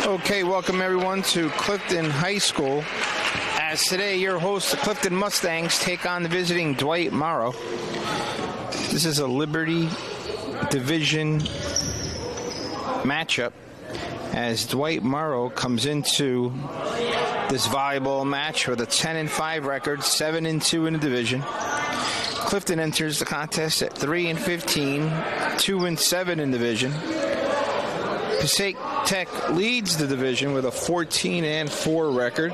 Okay, welcome everyone to Clifton High School. As today, your hosts, the Clifton Mustangs, take on the visiting Dwight Morrow. This is a Liberty Division matchup as Dwight Morrow comes into this volleyball match with a 10-5 record, 7-2 in the division. Clifton enters the contest at 3-15, 2-7 in division. Passaic Tech leads the division with a 14-4 record.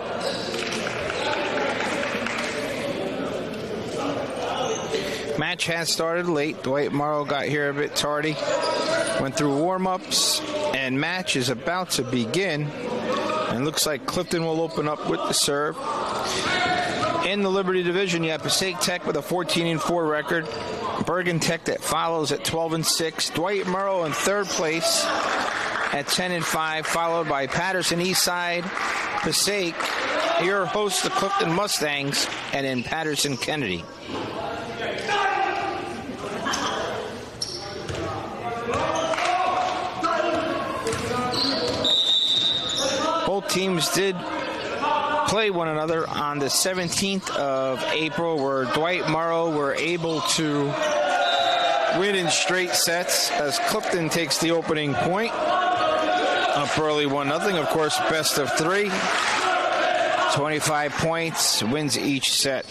Match has started late. Dwight Morrow got here a bit tardy. Went through warm-ups, and match is about to begin. And looks like Clifton will open up with the serve. In the Liberty Division, you have Passaic Tech with a 14-4 record. Bergen Tech that follows at 12-6. Dwight Morrow in third place at 10-5, followed by Patterson Eastside, Passaic, your host, the Clifton Mustangs, and then Patterson Kennedy. Both teams did play one another on the 17th of April, where Dwight Morrow were able to win in straight sets as Clifton takes the opening point. Up early 1-0, of course, best of three. 25 points, wins each set.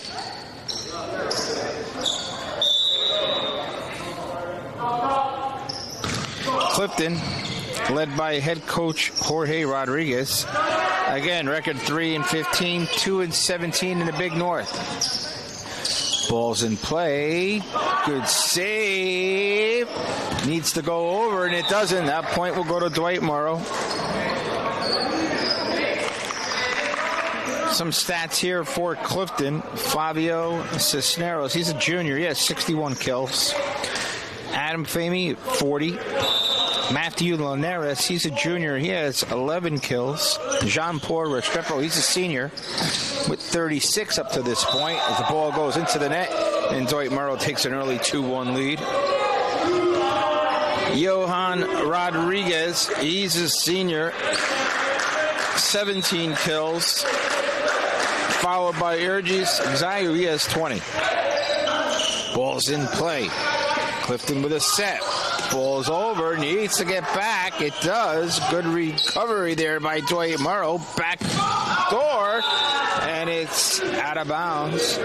Clifton, led by head coach Jorge Rodriguez. Again, record 3-15, 2-17 in the Big North. Ball's in play. Good save. Needs to go over, and it doesn't. That point will go to Dwight Morrow. Some stats here for Clifton. Flavio Cisneros, he's a junior. He has 61 kills. Adam Famey, 40. Matthew Linares, he's a junior. He has 11 kills. Jean-Paul Restrepo, he's a senior with 36 up to this point. As the ball goes into the net, and Dwight Morrow takes an early 2-1 lead. Johan Rodriguez, he's a senior. 17 kills. Followed by Ergis Zayu, he has 20. Ball's in play. Clifton with a set. Ball's over, needs to get back. It does. Good recovery there by Dwight Morrow. Back door, and it's out of bounds.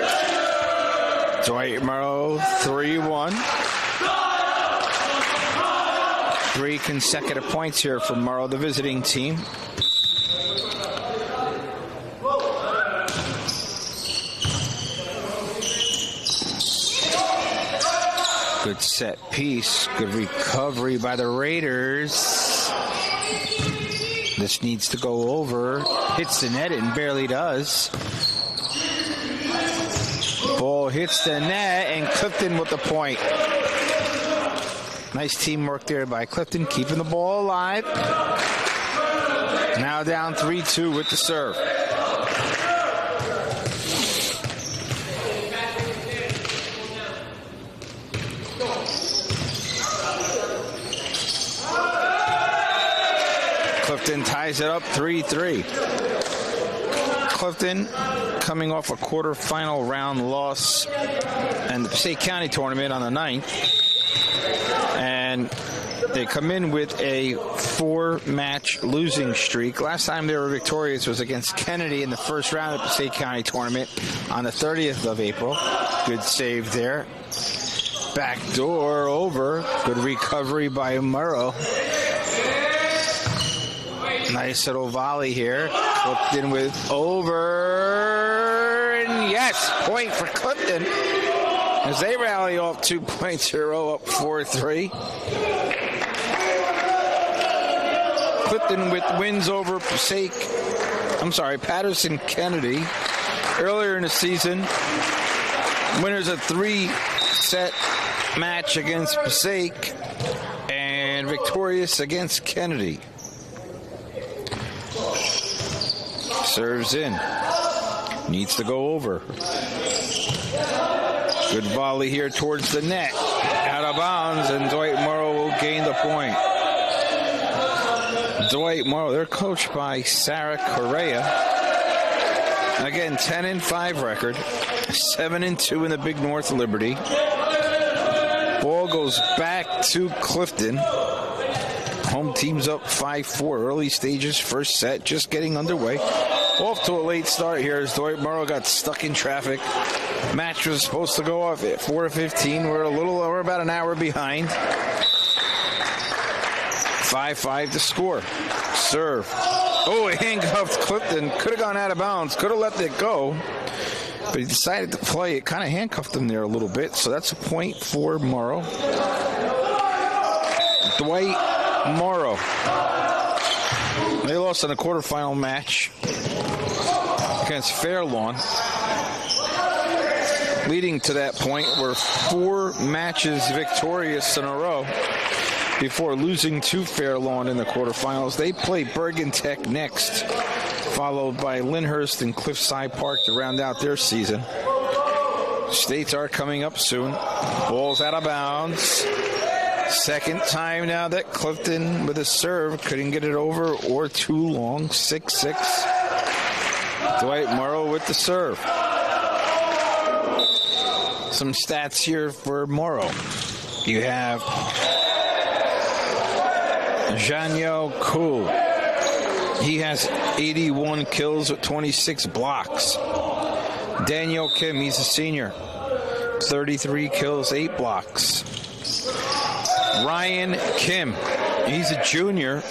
Dwight Morrow, 3-1. 3 consecutive points here for Morrow, the visiting team. Good set piece. Good recovery by the Raiders. This needs to go over. Hits the net and barely does. Ball hits the net, and Clifton with the point. Nice teamwork there by Clifton, keeping the ball alive. Now down 3-2 with the serve. Clifton ties it up 3-3. Clifton coming off a quarterfinal round loss in the Passaic County tournament on the 9th. And they come in with a 4-match losing streak. Last time they were victorious was against Kennedy in the first round of the Passaic County tournament on the 30th of April. Good save there Backdoor over. Good recovery by Morrow. Nice little volley here. Clifton with over. And yes, point for Clifton. As they rally off 2 points in a row, up 4-3. Clifton with wins over Patterson Kennedy. Earlier in the season, winners of 3-set match against Passaic and victorious against Kennedy. Serves in. Needs to go over. Good volley here towards the net. Out of bounds, and Dwight Morrow will gain the point. Dwight Morrow, they're coached by Sarah Correa. Again, 10-5 record. 7-2 in the Big North Liberty. Ball goes back to Clifton. Home team's up 5-4. Early stages, first set, just getting underway. Off to a late start here as Dwight Morrow got stuck in traffic. Match was supposed to go off at 4:15. We're about an hour behind. 5-5 to score. Serve. Oh, he handcuffed Clifton. Could have gone out of bounds. Could have let it go. But he decided to play. It kind of handcuffed him there a little bit. So that's a point for Morrow. Dwight Morrow. They lost in a quarterfinal match against Fairlawn. Leading to that point were 4 matches victorious in a row before losing to Fairlawn in the quarterfinals. They play Bergen Tech next, followed by Lyndhurst and Cliffside Park to round out their season. States are coming up soon. Ball's out of bounds. Second time now that Clifton with a serve couldn't get it over or too long. 6-6. Dwight Morrow with the serve. Some stats here for Morrow. You have Janyo Koo. He has 81 kills with 26 blocks. Daniel Kim, he's a senior. 33 kills, 8 blocks. Ryan Kim, he's a junior.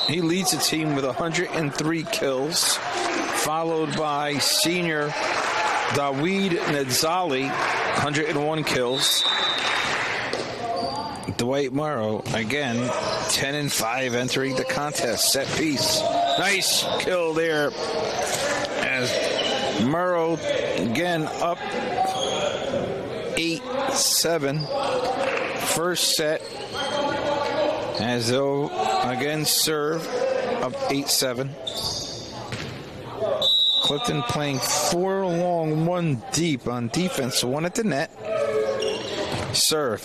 He leads the team with 103 kills, followed by senior Daweed Nadzali, 101 kills. Dwight Morrow, again, 10-5 entering the contest. Set piece. Nice kill there as Morrow, again, up 8-7. First set, as though, again, serve, up 8-7. Clifton playing 4 long, 1 deep on defense, 1 at the net. Serve.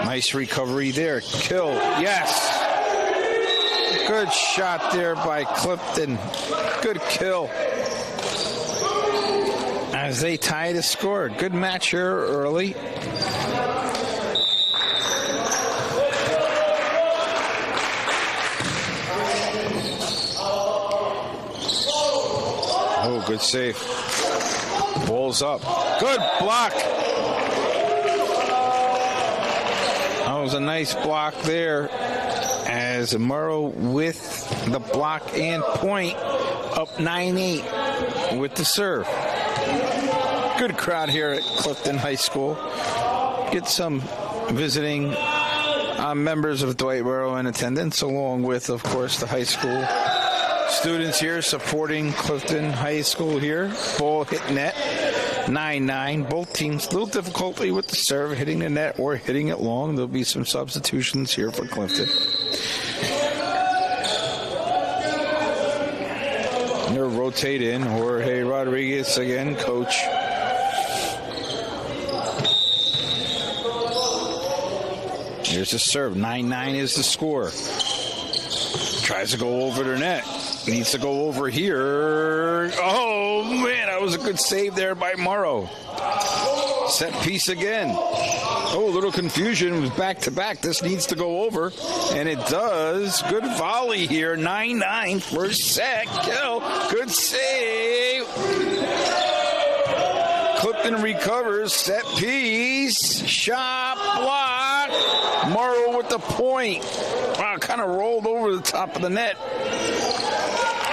Nice recovery there. Kill. Yes. Good shot there by Clifton. Good kill. As they tie the score. Good match here early. Oh, good save. Ball's up. Good block. That was a nice block there as Morrow with the block and point, up 9-8 with the serve. Good crowd here at Clifton High School. Get some visiting members of Dwight Morrow in attendance, along with, of course, the high school students here supporting Clifton High School here. Ball hit net, 9-9. Both teams, a little difficulty with the serve, hitting the net or hitting it long. There'll be some substitutions here for Clifton. They'll rotate in. Jorge Rodriguez again, coach. Here's the serve. 9-9 is the score. Tries to go over the net. Needs to go over here. Oh, man, that was a good save there by Morrow. Set piece again. Oh, a little confusion. It was back-to-back. This needs to go over, and it does. Good volley here. 9-9. First set. Kill. Good save. Clifton Clifton recovers, set piece, shot block. Morrow with the point. Wow, kind of rolled over the top of the net.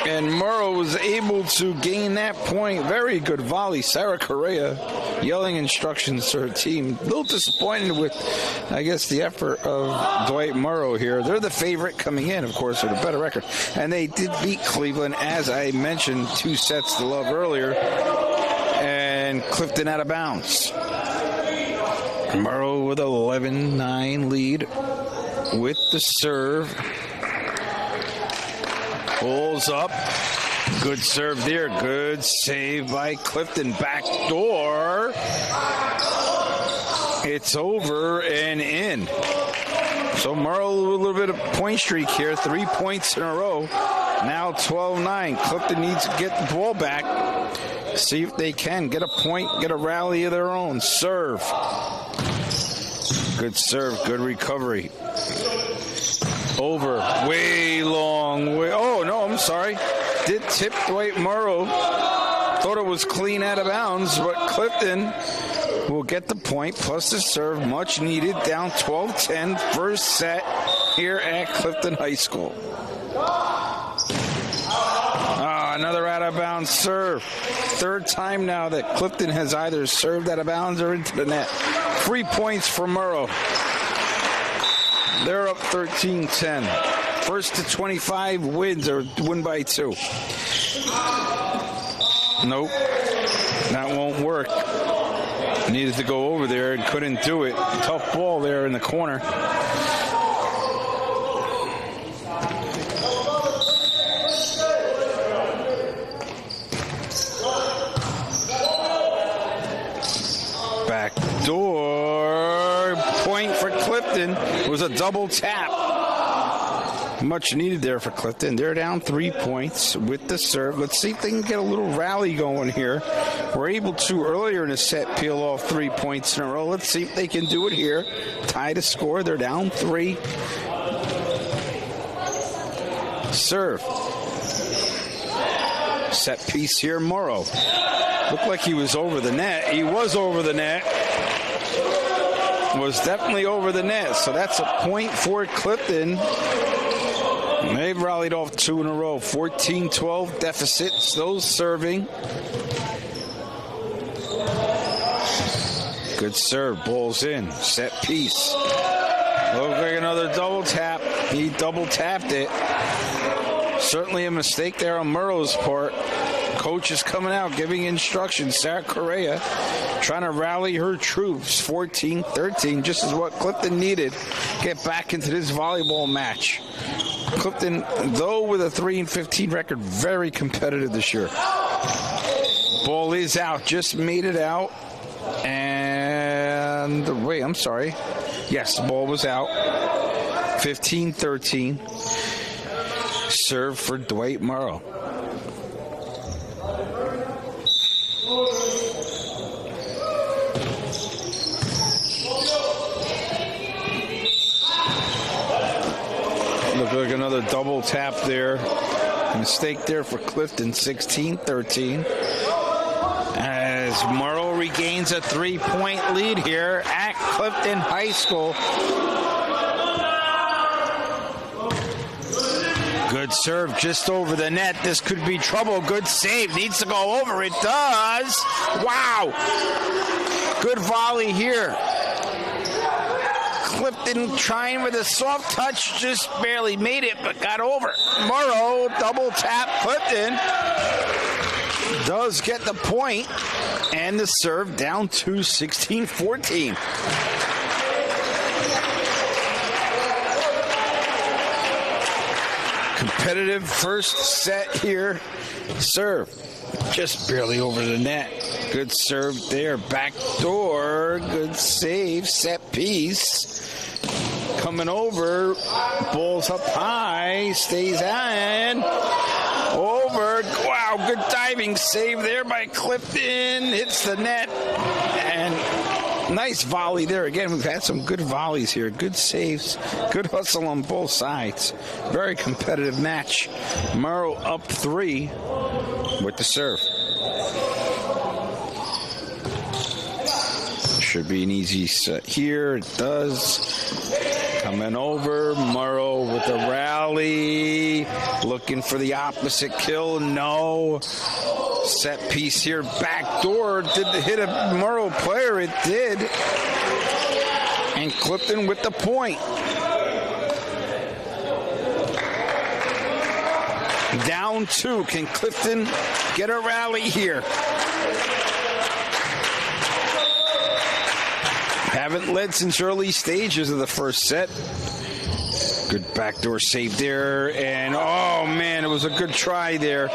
And Morrow was able to gain that point. Very good volley. Sarah Correa yelling instructions to her team. A little disappointed with, I guess, the effort of Dwight Morrow here. They're the favorite coming in, of course, with a better record. And they did beat Cleveland, as I mentioned, 2-0 earlier. And Clifton out of bounds. Morrow with 11-9 lead with the serve. Pulls up. Good serve there. Good save by Clifton. Back door. It's over and in. So Morrow with a little bit of point streak here. 3 points in a row. Now 12-9. Clifton needs to get the ball back. See if they can get a point, get a rally of their own. Serve. Good serve. Good recovery. Over. Way long way. Oh, no, I'm sorry. Did tip Dwight Morrow. Thought it was clean out of bounds, but Clifton will get the point plus the serve. Much needed. Down 12-10. First set here at Clifton High School. Another out of bounds serve. Third time now that Clifton has either served out of bounds or into the net. 3 points for Morrow. They're up 13-10. First to 25 wins or win by 2. Nope. That won't work. Needed to go over there and couldn't do it. Tough ball there in the corner. Back door. Point for Clifton. It was a double tap. Much needed there for Clifton. They're down 3 points with the serve. Let's see if they can get a little rally going here. We're able to earlier in the set peel off 3 points in a row. Let's see if they can do it here. Tie the score. They're down 3. Serve. Set piece here, Morrow. Looked like he was over the net. He was over the net. Was definitely over the net. So that's a point for Clifton. And they've rallied off 2 in a row. 14-12 deficit. Still serving. Good serve. Ball's in. Set piece. Looks like another double tap. He double tapped it. Certainly a mistake there on Morrow's part. Coach is coming out, giving instructions. Sarah Correa trying to rally her troops. 14-13, just as what Clifton needed. Get back into this volleyball match. Clifton, though with a 3-15 record, very competitive this year. Ball is out. Just made it out. And wait, I'm sorry. Yes, the ball was out. 15-13. Serve for Dwight Morrow. Look like another double tap there. Mistake there for Clifton. 16-13. As Morrow regains a 3-point lead here at Clifton High School. Good serve just over the net. This could be trouble. Good save. Needs to go over. It does. Wow. Good volley here. Clifton trying with a soft touch. Just barely made it, but got over. Morrow double tap. Clifton does get the point. And the serve down to 16-14. Competitive first set here. Serve. Just barely over the net. Good serve there. Back door. Good save. Set piece. Coming over. Ball's up high. Stays on. Over. Wow. Good diving save there by Clifton. Hits the net. And nice volley there. Again, we've had some good volleys here. Good saves. Good hustle on both sides. Very competitive match. Morrow up 3 with the serve. Should be an easy set here. It does. Coming over. Morrow with the rally. Looking for the opposite kill. No. Set piece here. Backdoor. Did it hit a Morrow player? It did. And Clifton with the point. Down 2. Can Clifton get a rally here? Haven't led since early stages of the first set. Good backdoor save there. And, oh, man, it was a good try there.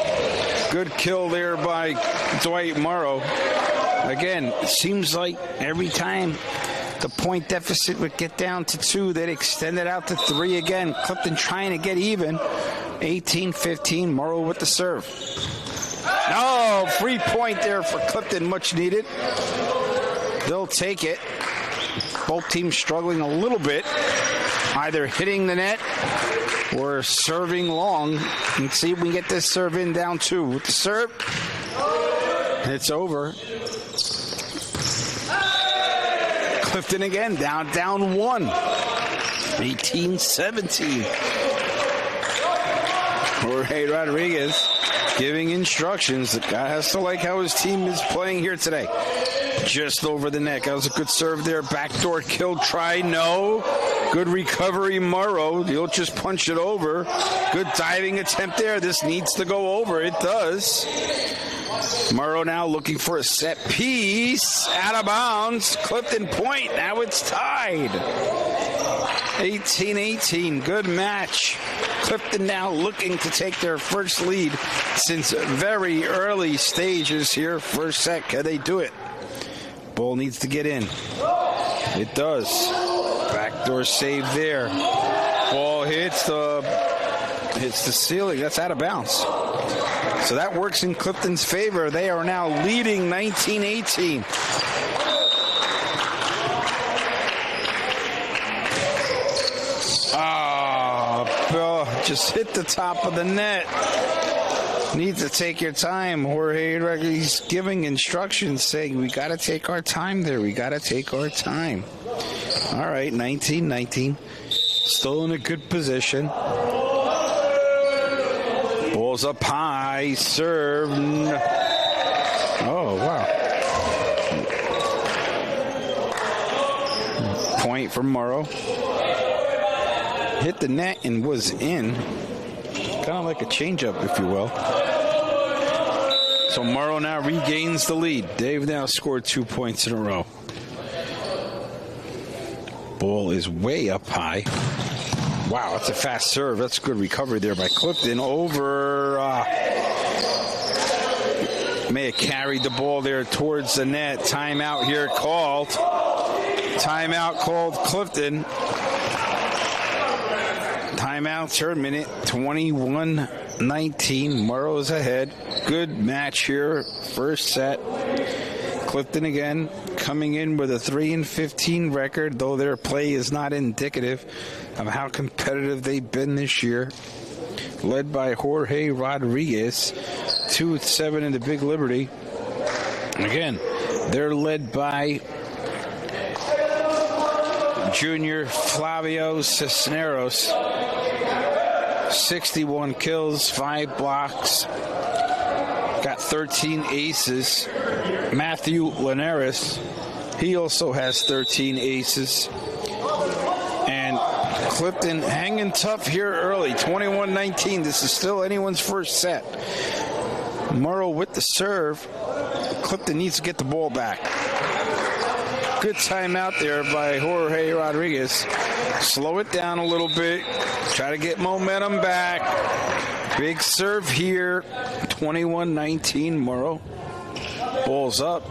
Good kill there by Dwight Morrow. Again, it seems like every time the point deficit would get down to 2, they'd extend it out to 3 again. Clifton trying to get even. 18-15, Morrow with the serve. Oh, free point there for Clifton, much needed. They'll take it. Both teams struggling a little bit, either hitting the net or serving long. Let's see if we can get this serve in down 2. With the serve, it's over. Clifton again, down 1. 18-17. Jorge Rodriguez giving instructions. The guy has to like how his team is playing here today. Just over the neck. That was a good serve there. Backdoor kill try. No. Good recovery, Morrow. He'll just punch it over. Good diving attempt there. This needs to go over. It does. Morrow now looking for a set piece. Out of bounds. Clifton point. Now it's tied. 18-18. Good match. Clifton now looking to take their first lead since very early stages here. First set. Can they do it? Ball needs to get in. It does. Backdoor save there. Ball hits the ceiling. That's out of bounds. So that works in Clifton's favor. They are now leading 19-18. Bill just hit the top of the net. Need to take your time. Jorge, he's giving instructions saying we got to take our time there. We got to take our time. All right, 19-19. Still in a good position. Ball's up high. Serve. Oh, wow. Point from Morrow. Hit the net and was in. Kind of like a changeup, if you will. So Morrow now regains the lead. They've now scored 2 points in a row. Ball is way up high. Wow, that's a fast serve. That's a good recovery there by Clifton. Over. May have carried the ball there towards the net. Timeout here called. Timeout called Clifton. Timeout, third minute, 21-19. Morrow's ahead. Good match here. First set. Clifton again coming in with a 3-15 record, though their play is not indicative of how competitive they've been this year. Led by Jorge Rodriguez, 2-7 in the Big Liberty. Again, they're led by Junior Flavio Cisneros. 61 kills, 5 blocks. Got 13 aces. Matthew Linares, he also has 13 aces. And Clifton hanging tough here early, 21-19. This is still anyone's first set. Morrow with the serve. Clifton needs to get the ball back. Good timeout there by Jorge Rodriguez. Slow it down a little bit. Try to get momentum back. Big serve here. 21-19 Morrow. Ball's up.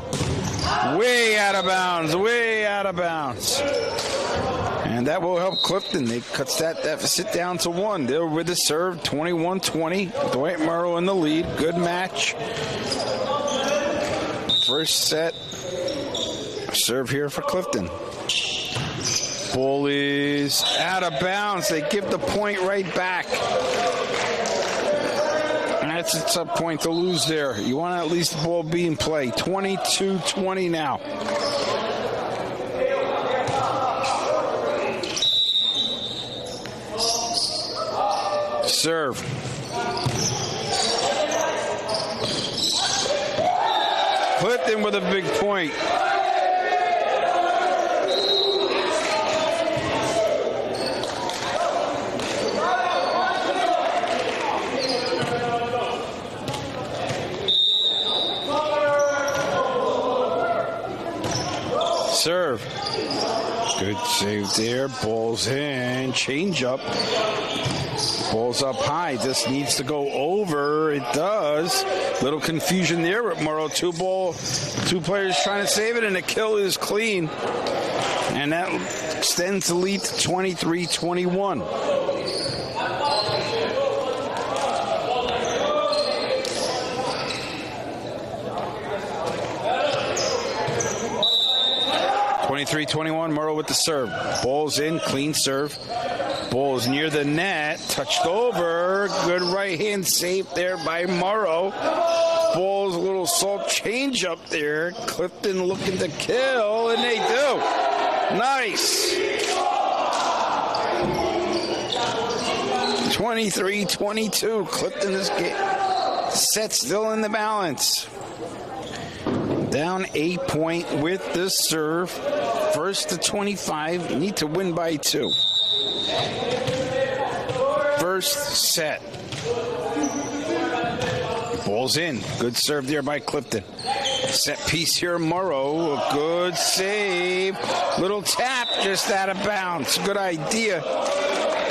Way out of bounds. Way out of bounds. And that will help Clifton. It cuts that deficit down to 1. They're with the serve. 21-20. Dwight Morrow in the lead. Good match. First set. Serve here for Clifton. Ball is out of bounds. They give the point right back. And that's a tough point to lose there. You want at least the ball be in play. 22-20 now. serve. Clifton with a big point. Serve. Good save there. Ball's in. Change up. Ball's up high. This needs to go over. It does. Little confusion there with Morrow. Two players trying to save it, and the kill is clean. And that extends the lead to 23-21. Morrow with the serve. Ball's in, clean serve. Ball's near the net, touched over. Good right hand save there by Morrow. Ball's a little salt change up there. Clifton looking to kill, and they do. Nice. 23-22. Clifton is set still in the balance. Down 8 point with the serve. First to 25. Need to win by 2. First set. Ball's in. Good serve there by Clifton. Set piece here, Morrow. A good save. Little tap just out of bounds. Good idea,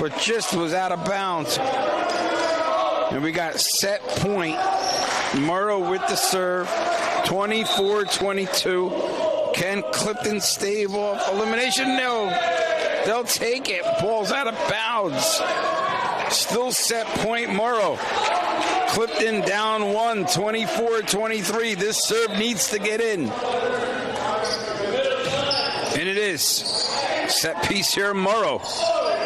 but just was out of bounds. And we got set point. Morrow with the serve. 24-22. Can Clifton stave off elimination? No. They'll take it. Ball's out of bounds. Still set point Morrow. Clifton down 1, 24-23. This serve needs to get in. And it is. Set piece here, Morrow.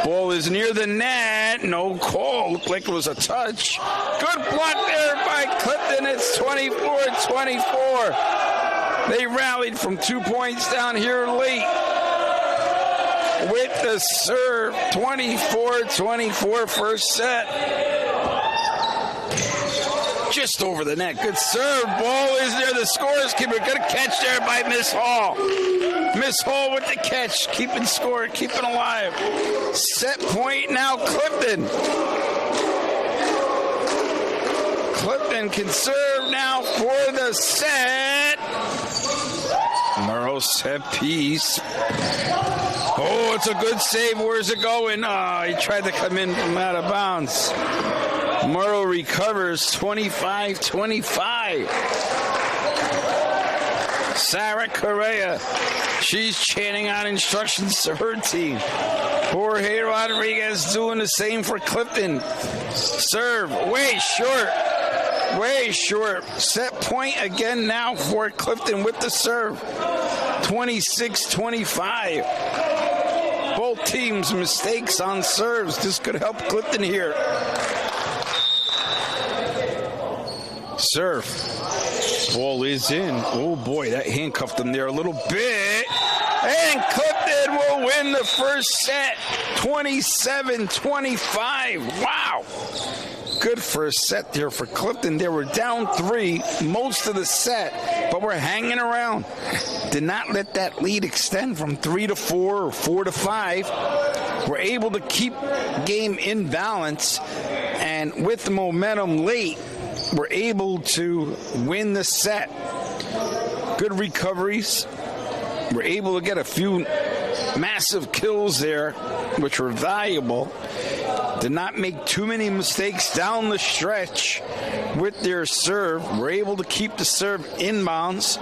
Ball is near the net. No call. Looked like it was a touch. Good block there by Clifton. It's 24-24. They rallied from 2 points down here late. With the serve, 24-24 first set. Just over the net. Good serve. Ball is near the scorer's keeper. Good catch there by Miss Hall. Miss Hall with the catch. Keeping score, keeping alive. Set point now, Clifton. Clifton can serve now for the set. Morrow set piece. Oh, it's a good save. Where's it going? He tried to come in from out of bounds. Morrow recovers 25-25. Sarah Correa. She's chanting out instructions to her team. Jorge Rodriguez doing the same for Clifton. Serve. Way short. Way short. Set point again now for Clifton with the serve. 26-25. Both teams' mistakes on serves. This could help Clifton here. Serve. Ball is in. Oh boy, that handcuffed him there a little bit. And Clifton will win the first set. 27-25. Wow. Good first set there for Clifton. They were down 3 most of the set, but we're hanging around. Did not let that lead extend from 3 to 4 or 4 to 5. We're able to keep game in balance, and with the momentum late, we're able to win the set. Good recoveries. We're able to get a few massive kills there, which were valuable. Did not make too many mistakes down the stretch with their serve. We're able to keep the serve inbounds.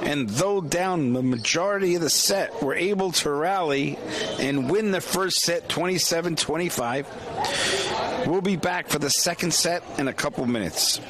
And though down the majority of the set, we're able to rally and win the first set 27-25. We'll be back for the second set in a couple minutes.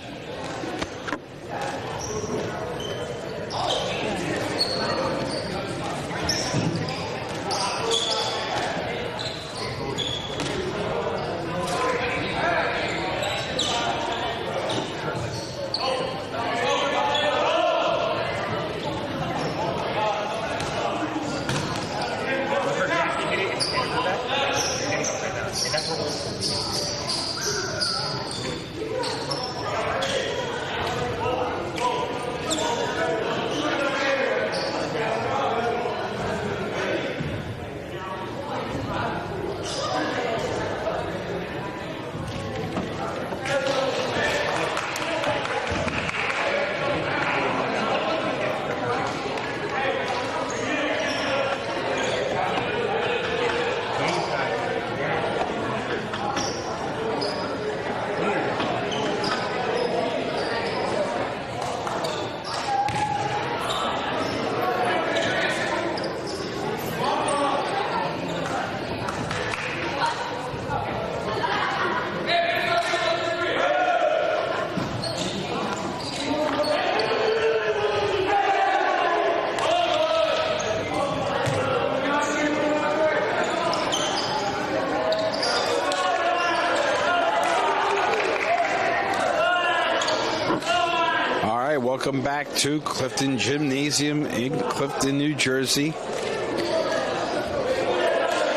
welcome back to Clifton Gymnasium in Clifton, New Jersey.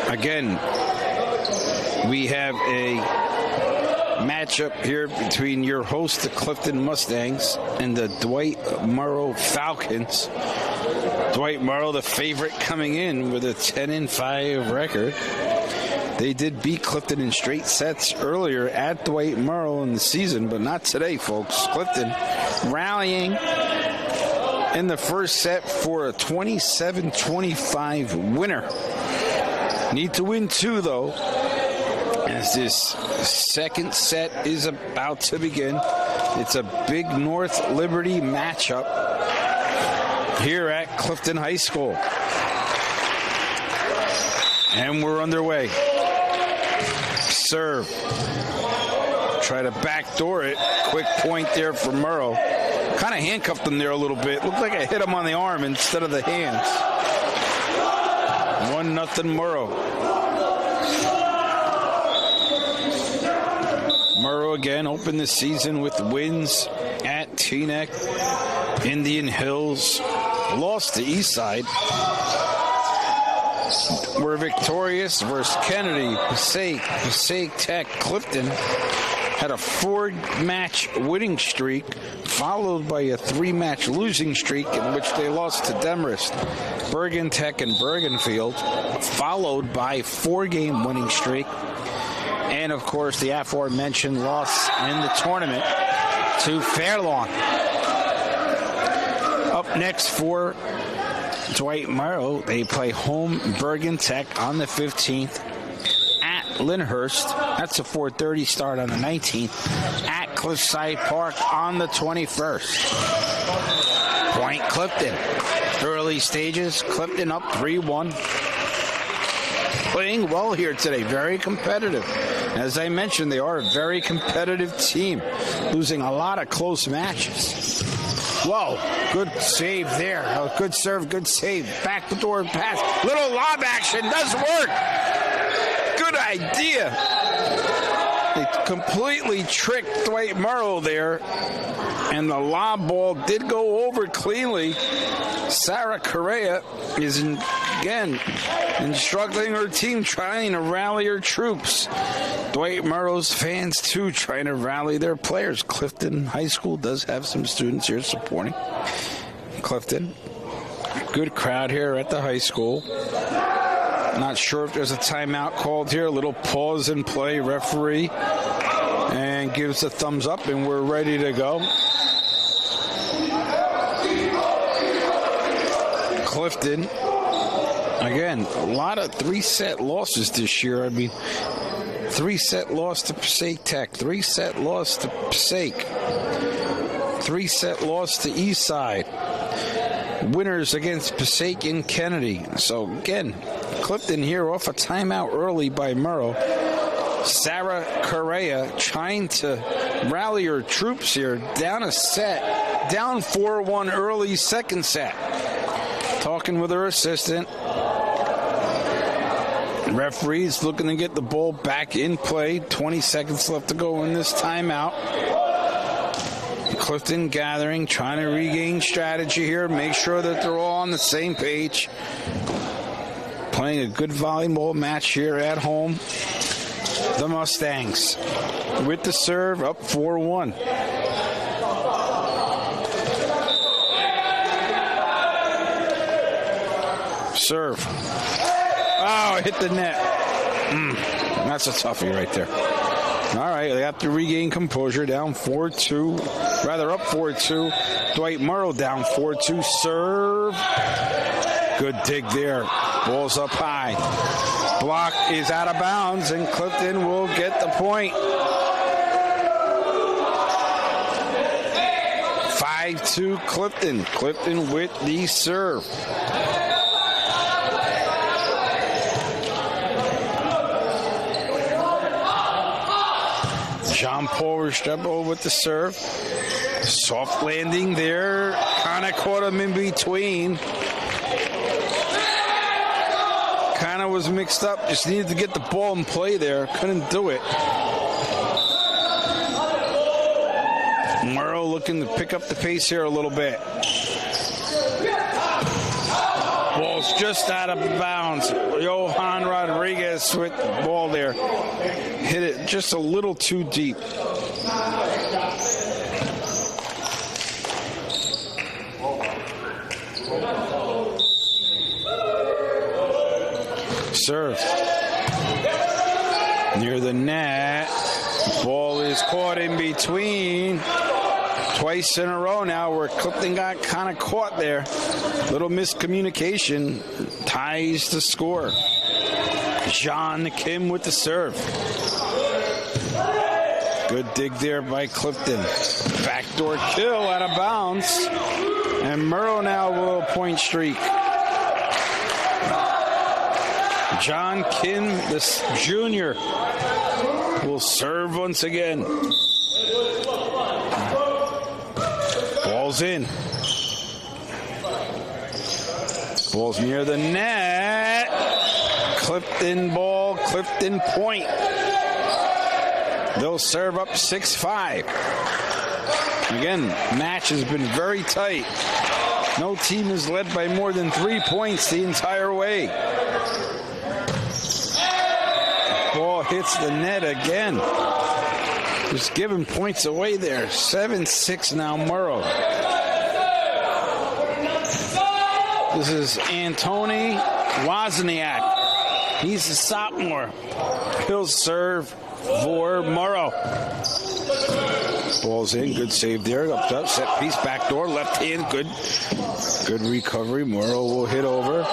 Again, we have a matchup here between your host, the Clifton Mustangs, and the Dwight Morrow Falcons. Dwight Morrow, the favorite, coming in with a 10-5 record. They did beat Clifton in straight sets earlier at Dwight Morrow in the season, but not today, folks. Clifton rallying in the first set for a 27-25 winner. Need to win two, though, as this second set is about to begin. It's a big North Liberty matchup here at Clifton High School. And we're underway. Serve. Try to backdoor it. Quick point there for Morrow. Kind of handcuffed him there a little bit. Looked like I hit him on the arm instead of the hands. 1-0 Morrow. Morrow again opened the season with wins at Teaneck, Indian Hills, lost to Eastside. Were victorious versus Kennedy, Passaic Tech, Clifton. Had a 4-match winning streak, followed by a 3-match losing streak in which they lost to Demorest, Bergen Tech, and Bergenfield, followed by a 4-game winning streak. And, of course, the aforementioned loss in the tournament to Fairlawn. Up next for Dwight Morrow, they play home Bergen Tech on the 15th at Lyndhurst. That's a 4:30 start on the 19th at Cliffside Park on the 21st. Point Clifton. Early stages, Clifton up 3-1. Playing well here today, very competitive. As I mentioned, they are a very competitive team, losing a lot of close matches. Whoa, good save there. Oh, good serve, good save. Back the door pass. Little lob action does work. Good idea. They completely tricked Dwight Morrow there. And the lob ball did go over cleanly. Sarah Correa is, again, instructing her team, trying to rally her troops. Dwight Morrow's fans, too, trying to rally their players. Clifton High School does have some students here supporting Clifton. Good crowd here at the high school. Not sure if there's a timeout called here. A little pause and play. Referee and gives a thumbs up, and we're ready to go. Clifton, again, a lot of 3-set losses this year. I mean, 3-set loss to Passaic Tech, 3-set loss to Passaic, 3-set loss to Eastside. Winners against Passaic and Kennedy. So again, Clifton here off a timeout early by Morrow. Sarah Correa trying to rally her troops here. Down a set, down 4-1 early second set. Talking with her assistant. Referees looking to get the ball back in play. 20 seconds left to go in this timeout. Clifton gathering, trying to regain strategy here, make sure that they're all on the same page. Playing a good volleyball match here at home. The Mustangs with the serve, up 4-1. Serve. Oh, hit the net. That's a toughie right there. All right, they have to regain composure. Down 4-2. Rather, up 4-2. Dwight Morrow down 4-2. Serve. Good dig there. Ball's up high. Block is out of bounds, and Clifton will get the point. 5-2 Clifton. Clifton with the serve. Jean-Paul Restrepo with the serve. Soft landing there. Kind of caught him in between. Kind of was mixed up. Just needed to get the ball in play there. Couldn't do it. Morrow looking to pick up the pace here a little bit. Ball's just out of bounds. Johan Rodriguez with the ball there. Hit it just a little too deep. Serve. Near the net. Ball is caught in between. Twice in a row now where Clifton got kind of caught there. Little miscommunication ties the score. John Kim with the serve. Good dig there by Clifton. Backdoor kill out of bounds. And Morrow now will point streak. John Kim, this junior, will serve once again. Ball's in. Ball's near the net. Clifton ball, Clifton point. They'll serve up 6-5. Again, match has been very tight. No team is led by more than 3 points the entire way. Ball hits the net again. Just giving points away there. 7-6 now, Morrow. This is Antoni Wozniak. He's a sophomore. He'll serve for Morrow. Ball's in. Good save there. Up, set piece, backdoor, left hand. Good recovery. Morrow will hit over.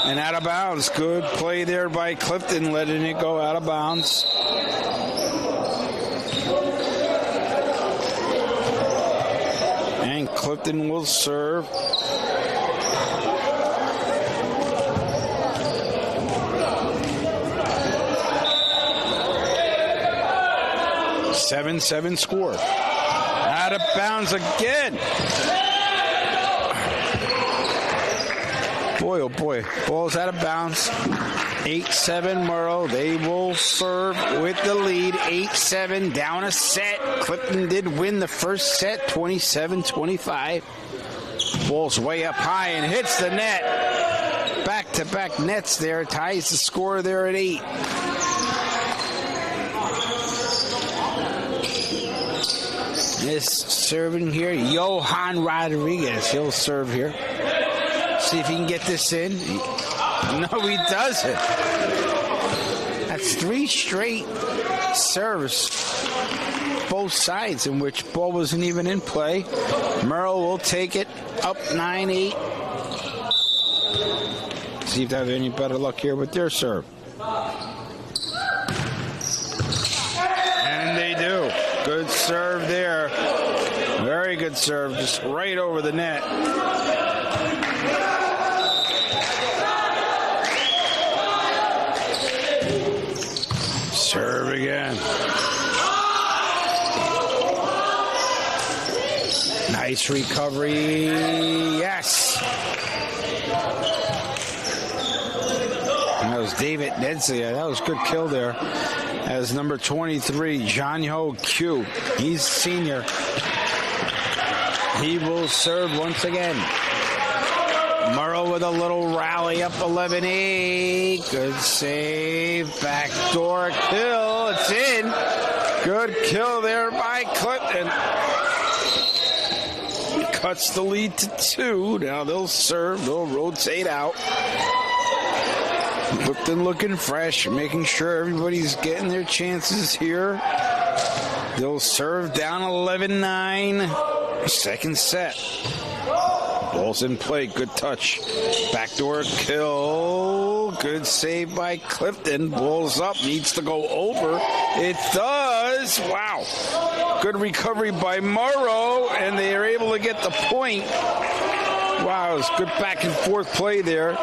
And out of bounds. Good play there by Clifton, letting it go out of bounds. And Clifton will serve. Seven score. Out of bounds again. Boy, oh boy. Ball's out of bounds. 8-7 Morrow. They will serve with the lead. 8-7 down a set. Clifton did win the first set. 27-25. Ball's way up high and hits the net. Back-to-back nets there. Ties the score there at 8. This serving here, Johan Rodriguez. He'll serve here. See if he can get this in. No, he doesn't. That's 3 straight serves, both sides, in which ball wasn't even in play. Morrow will take it up 9-8. See if they have any better luck here with their serve. And they do. Good serve there. Very good serve. Just right over the net. Serve again. Nice recovery. Yes. That was David Nedsley. That was a good kill there. As number 23, John Ho Q. He's senior. He will serve once again. Morrow with a little rally up 11-8. Good save. Backdoor kill. It's in. Good kill there by Clifton. Cuts the lead to 2. Now they'll serve. They'll rotate out. Clifton looking fresh, making sure everybody's getting their chances here. They'll serve down 11-9. Second set. Ball's in play. Good touch. Backdoor kill. Good save by Clifton. Ball's up. Needs to go over. It does. Wow. Good recovery by Morrow, and they are able to get the point. Wow, it was good back and forth play there.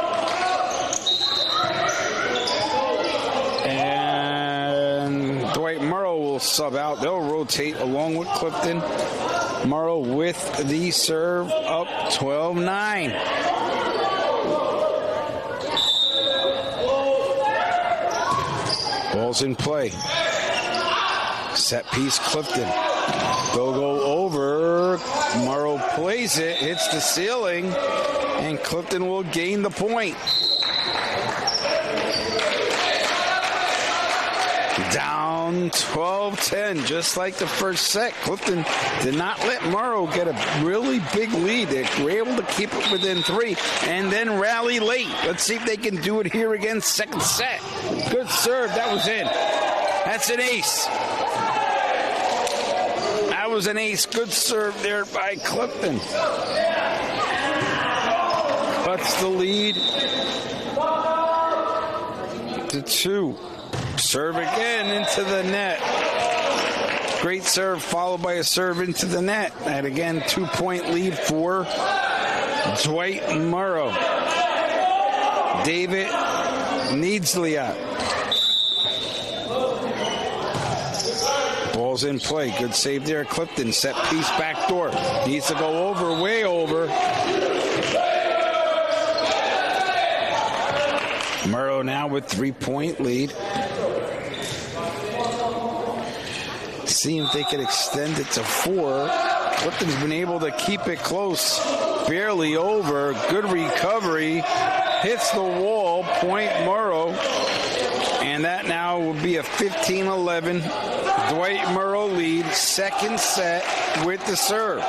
And Dwight Morrow will sub out. They'll rotate along with Clifton. Morrow with the serve up 12-9. Ball's in play. Set piece Clifton. They'll go over. over. Morrow plays it, hits the ceiling, and Clifton will gain the point. Down 12-10, just like the first set. Clifton did not let Morrow get a really big lead. They were able to keep it within 3 and then rally late. Let's see if they can do it here again. Second set. Good serve. That was in. That's an ace. That was an ace. Good serve there by Clifton. Cuts the lead to 2. Serve again into the net. Great serve followed by a serve into the net. And again, 2-point lead for Dwight Morrow. David Needslia. Ball's in play. Good save there. Clifton. Set piece back door. Needs to go over, way over. Morrow now with 3-point lead. See if they could extend it to 4. Clifton's been able to keep it close. Barely over. Good recovery. Hits the wall. Point Morrow. And that now will be a 15-11 Dwight Morrow lead. Second set with the serve.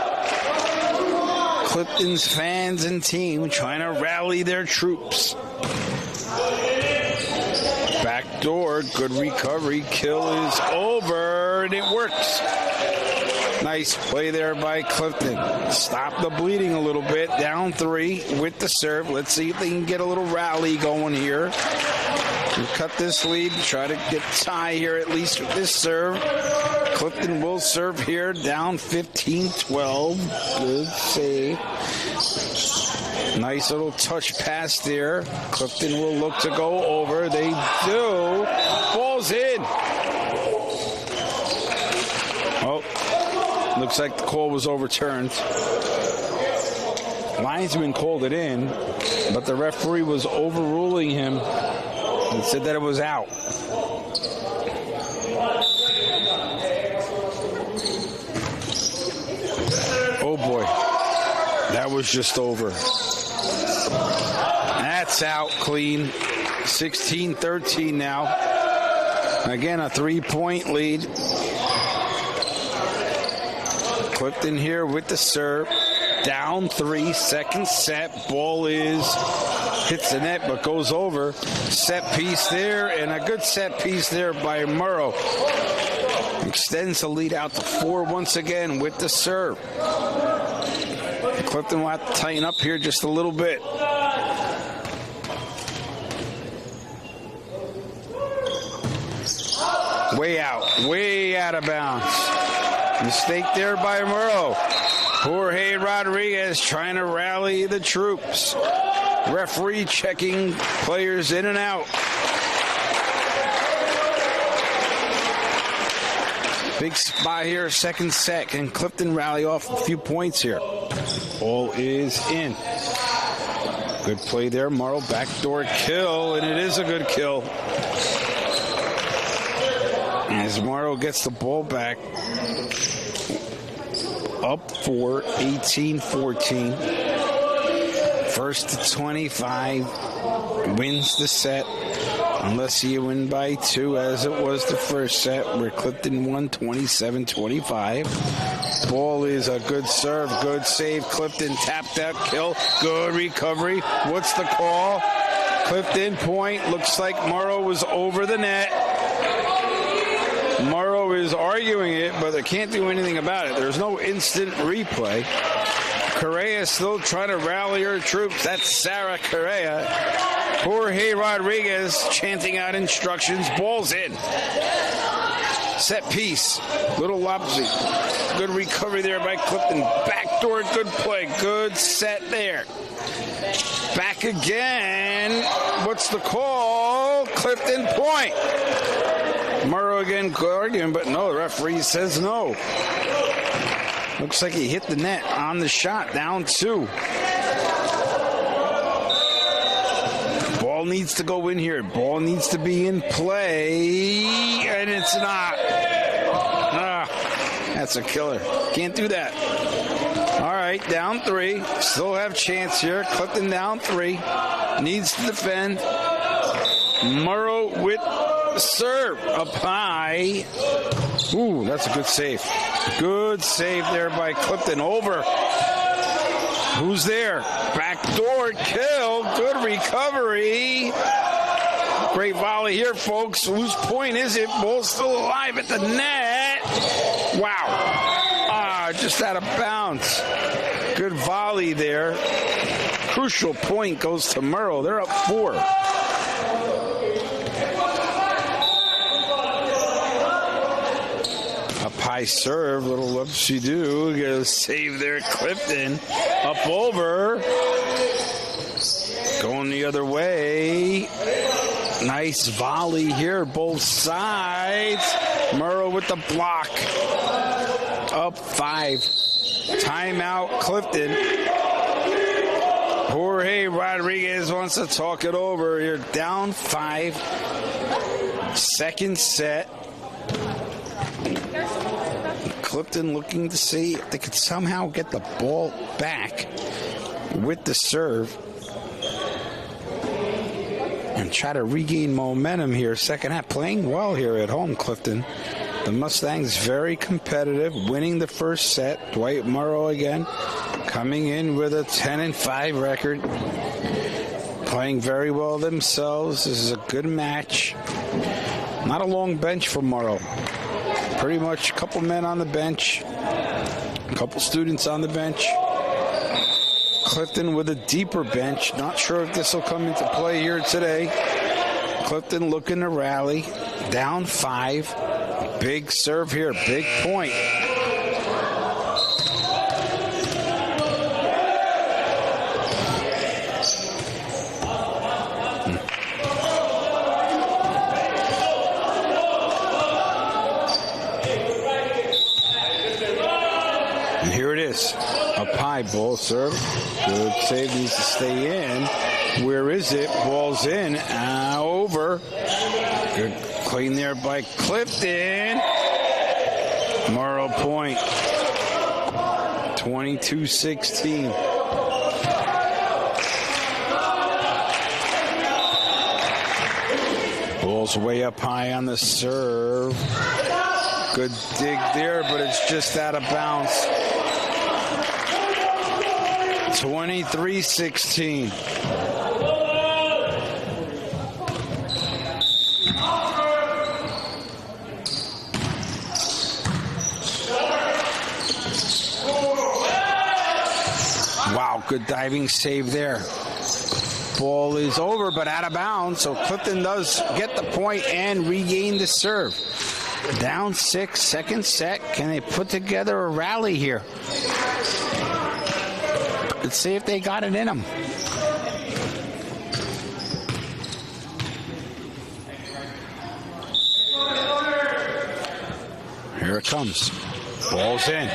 Clifton's fans and team trying to rally their troops. Back door, good recovery. Kill is over, and it works. Nice play there by Clifton. Stop the bleeding a little bit. Down 3 with the serve. Let's see if they can get a little rally going here. We'll cut this lead. Try to get tie here at least with this serve. Clifton will serve here. Down 15-12. Good save. Nice little touch pass there. Clifton will look to go over. They do. Ball's in. Oh, looks like the call was overturned. Linesman called it in, but the referee was overruling him and said that it was out. Oh boy, that was just over. That's out clean. 16-13 now. Again, a 3-point lead. Clifton here with the serve. Down 3, second set. Ball hits the net but goes over. Set piece there, and a good set piece there by Morrow. Extends the lead out to 4 once again with the serve. Clifton will have to tighten up here just a little bit. Way out of bounds. Mistake there by Morrow. Jorge Rodriguez trying to rally the troops. Referee checking players in and out. Big spot here, second set. Can Clifton rally off a few points here? Ball is in. Good play there. Morrow backdoor kill, and it is a good kill. As Morrow gets the ball back, up for 18-14. First to 25, wins the set, unless you win by 2, as it was the first set, where Clifton won 27-25. Ball is a good serve, good save. Clifton tapped out, kill, good recovery. What's the call? Clifton point. Looks like Morrow was over the net. Morrow is arguing it, but they can't do anything about it. There's no instant replay. Correa still trying to rally her troops. That's Sarah Correa. Jorge Rodriguez chanting out instructions. Ball's in. Set piece. Little lopsy. Good recovery there by Clifton. Backdoor, good play. Good set there. Back again. What's the call? Clifton point. Morrow again arguing, but no, the referee says no. Looks like he hit the net on the shot, down 2. Ball needs to go in here. Ball needs to be in play, and it's not. That's a killer. Can't do that. Dwight down 3. Still have chance here. Clifton down 3. Needs to defend. Morrow with serve up high. Ooh, that's a good save. Good save there by Clifton. Over. Who's there? Backdoor kill. Good recovery. Great volley here, folks. Whose point is it? Ball's still alive at the net. Wow. Just out of bounds. Good volley there. Crucial point goes to Morrow. They're up 4. Up high serve, little whoopsie-doo. Get a save there, Clifton. Up over. Going the other way. Nice volley here, both sides. Morrow with the block. Up 5. Timeout, Clifton. Jorge Rodriguez wants to talk it over. You're down 5. Second set. Clifton looking to see if they could somehow get the ball back with the serve and try to regain momentum here. Second half, playing well here at home, Clifton. The Mustangs very competitive, winning the first set. Dwight Morrow again, coming in with a 10-5 record. Playing very well themselves. This is a good match. Not a long bench for Morrow. Pretty much a couple men on the bench. A couple students on the bench. Clifton with a deeper bench. Not sure if this will come into play here today. Clifton looking to rally. Down 5. Big serve here. Big point. And here it is. Up high, ball serve. Good save, needs to stay in. Where is it? Ball's in. Over. Good clean there by Clifton. Morrow point. 22-16. Ball's way up high on the serve. Good dig there, but it's just out of bounds. 23-16. Wow, good diving save there. Ball is over, but out of bounds, so Clifton does get the point and regain the serve. Down 6, second set. Can they put together a rally here? Let's see if they got it in them. Here it comes. Ball's in.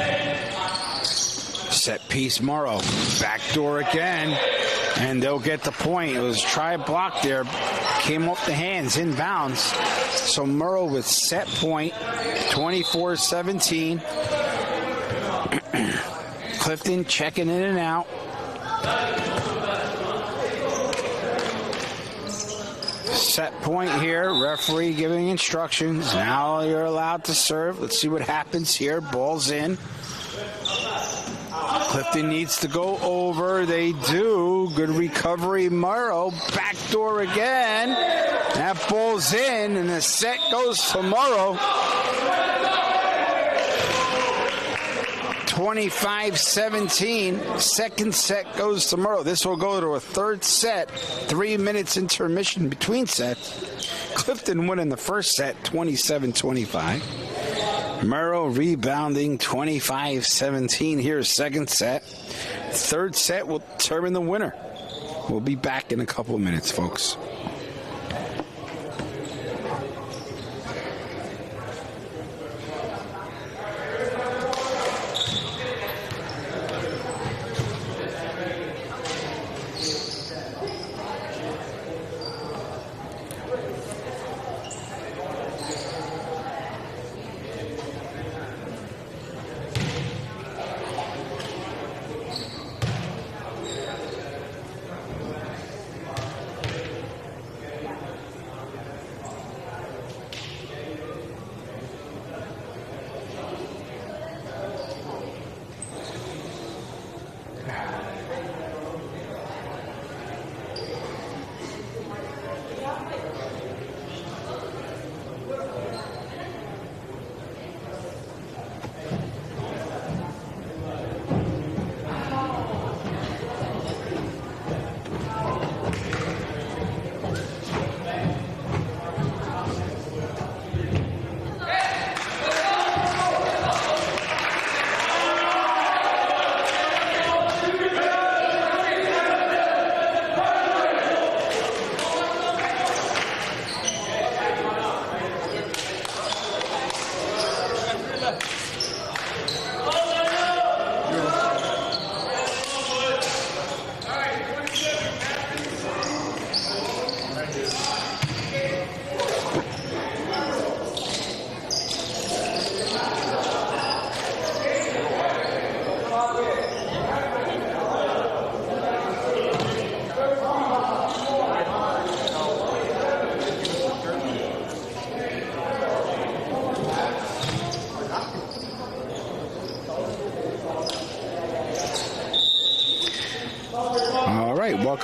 Set piece Morrow. Backdoor again. And they'll get the point. It was try block there. Came off the hands, inbounds. So Morrow with set point. 24-17. Clifton checking in and out. Set point here. Referee giving instructions. Now you're allowed to serve. Let's see what happens here. Ball's in. Clifton needs to go over. They do. Good recovery. Morrow. Backdoor again. That ball's in, and the set goes to Morrow. 25-17. Second set goes to Morrow. This will go to a third set. 3 minutes intermission between sets. Clifton winning the first set, 27-25. Morrow rebounding 25-17 here, second set. Third set will determine the winner. We'll be back in a couple of minutes, folks.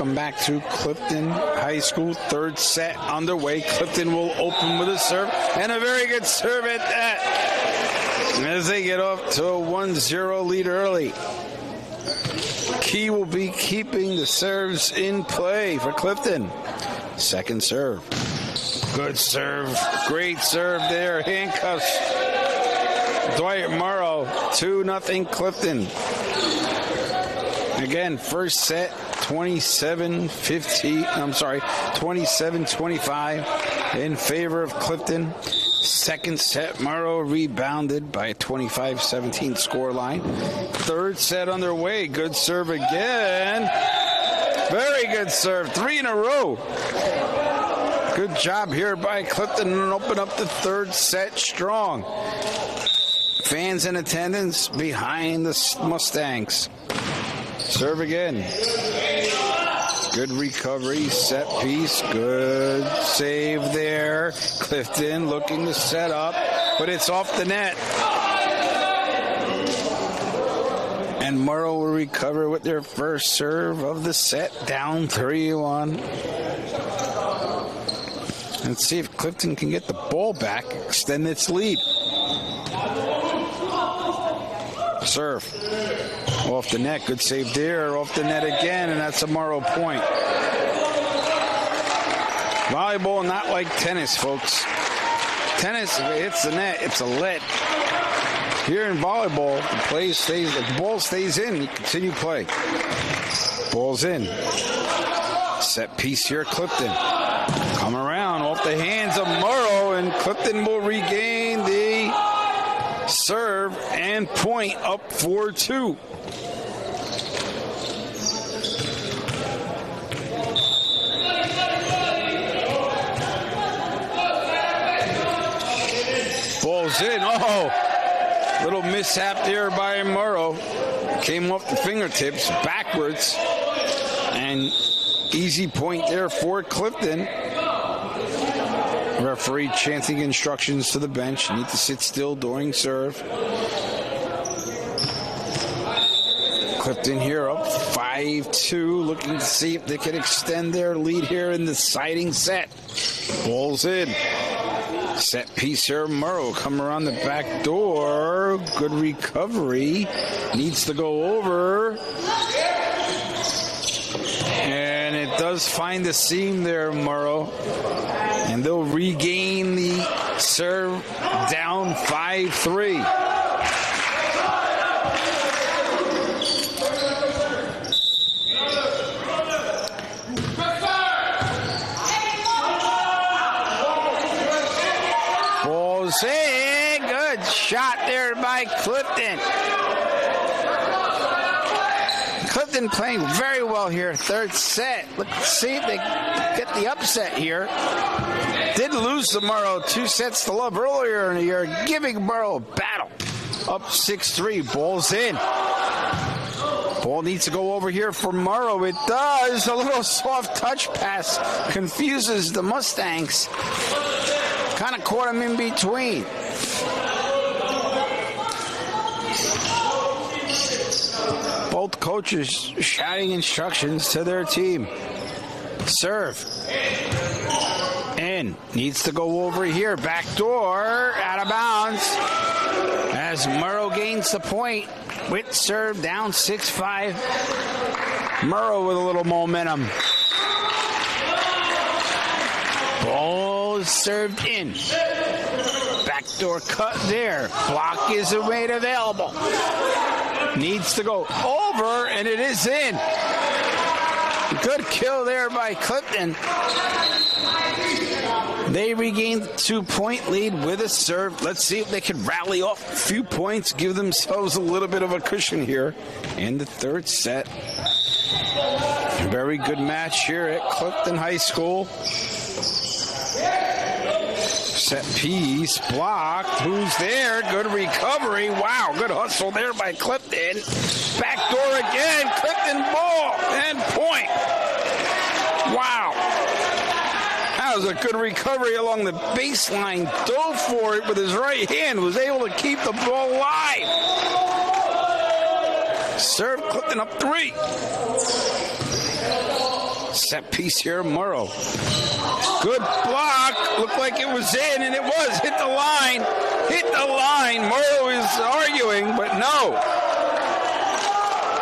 Welcome back to Clifton High School. Third set underway. Clifton will open with a serve, and a very good serve at that, as they get off to a 1-0 lead early. Key will be keeping the serves in play for Clifton. Second serve. Good serve. Great serve there. Handcuffs. Dwight Morrow. 2-0 Clifton. Again, first set 27-25 in favor of Clifton. Second set, Morrow rebounded by a 25-17 scoreline. Third set underway. Good serve again. Very good serve. 3 in a row. Good job here by Clifton and open up the third set strong. Fans in attendance behind the Mustangs. Serve again. Good recovery, set piece, good save there. Clifton looking to set up, but it's off the net. And Morrow will recover with their first serve of the set, down 3-1. Let's see if Clifton can get the ball back, extend its lead. Serve. Off the net, good save there. Off the net again, and that's a Morrow point. Volleyball, not like tennis, folks. Tennis, if it hits the net, it's a let. Here in volleyball, the ball stays in, you continue play. Ball's in. Set piece here, Clifton. Come around off the hands of Morrow, and Clifton will regain the serve and point up 4-2. Ball's in. Oh, little mishap there by Morrow. Came off the fingertips backwards. And easy point there for Clifton. Referee chanting instructions to the bench. You need to sit still during serve. Clifton here up 5-2, looking to see if they can extend their lead here in the deciding set. Ball's in. Set piece here, Morrow come around the back door. Good recovery. Needs to go over. And it does find the seam there, Morrow. And they'll regain the serve down 5-3. Ball's in. Good shot there by Clifton. Clifton playing very well here. Third set. Let's see if they get the upset here. Did lose to Morrow 2 sets to love earlier in the year, giving Morrow a battle. Up 6-3. Ball's in. Ball needs to go over here for Morrow. It does. A little soft touch pass confuses the Mustangs. Kind of caught him in between. Both coaches shouting instructions to their team. Serve. In. Needs to go over here. Back door. Out of bounds. As Morrow gains the point. With serve down 6-5. Morrow with a little momentum. Ball is served in. Backdoor cut there. Block is made available. Needs to go over, and it is in. Good kill there by Clifton. They regained the 2-point lead with a serve. Let's see if they can rally off a few points, give themselves a little bit of a cushion here in the third set. Very good match here at Clifton High School. Set piece, blocked. Who's there? Good recovery. Wow, good hustle there by Clifton. Back door again. Clifton ball and point. Wow. That was a good recovery along the baseline. Dove for it with his right hand. Was able to keep the ball alive. Serve Clifton up 3. Set piece here, Morrow. Good block. Looked like it was in, and it was. Hit the line. Hit the line. Morrow is arguing, but no.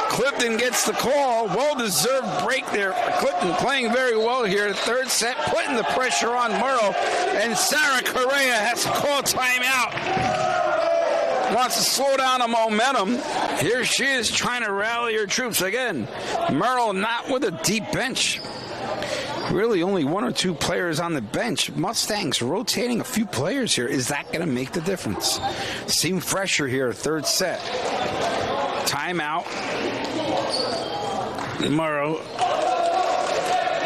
Clifton gets the call. Well-deserved break there. Clifton playing very well here. Third set, putting the pressure on Morrow. And Sarah Correa has to call timeout. Wants to slow down the momentum. Here she is trying to rally her troops again. Morrow not with a deep bench. Really only one or two players on the bench. Mustangs rotating a few players here. Is that going to make the difference? Seem fresher here, third set. Timeout. Morrow.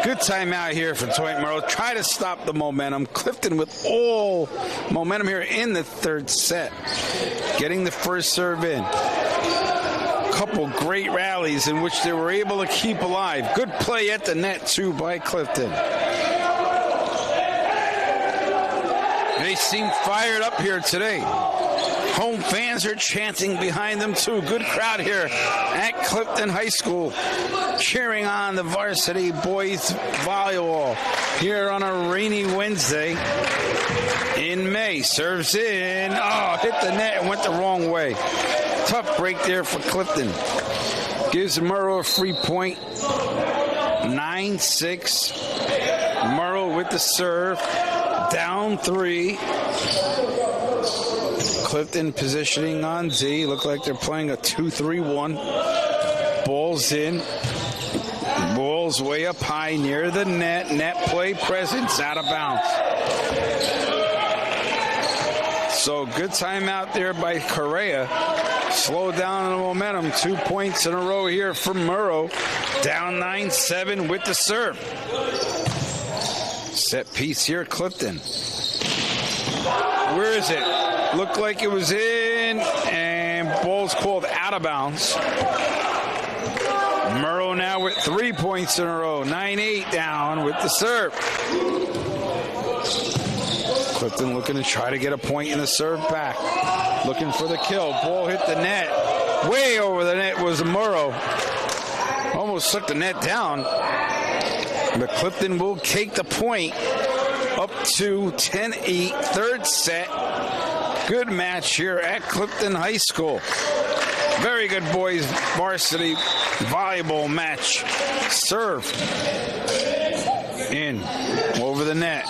Good timeout here for Dwight Morrow. Try to stop the momentum. Clifton with all momentum here in the third set. Getting the first serve in. Couple great rallies in which they were able to keep alive. Good play at the net, too, by Clifton. They seem fired up here today. Home fans are chanting behind them, too. Good crowd here at Clifton High School, cheering on the varsity boys volleyball here on a rainy Wednesday in May. Serves in. Oh, hit the net and went the wrong way. Tough break there for Clifton. Gives Morrow a free point. 9-6. Morrow with the serve. Down 3. Clifton positioning on Z. Look like they're playing a 2-3-1. Ball's in. Ball's way up high near the net. Net play presence out of bounds. So good timeout there by Correa. Slow down the momentum. 2 points in a row here for Morrow. Down 9-7 with the serve. Set piece here, Clifton. Where is it? Looked like it was in, and ball's called out of bounds. Morrow now with 3 points in a row. 9-8 down with the serve. Clifton looking to try to get a point in the serve back. Looking for the kill. Ball hit the net. Way over the net was Morrow. Almost took the net down. But Clifton will take the point up to 10-8. Third set. Good match here at Clifton High School. Very good boys varsity volleyball match. Serve. In. Over the net.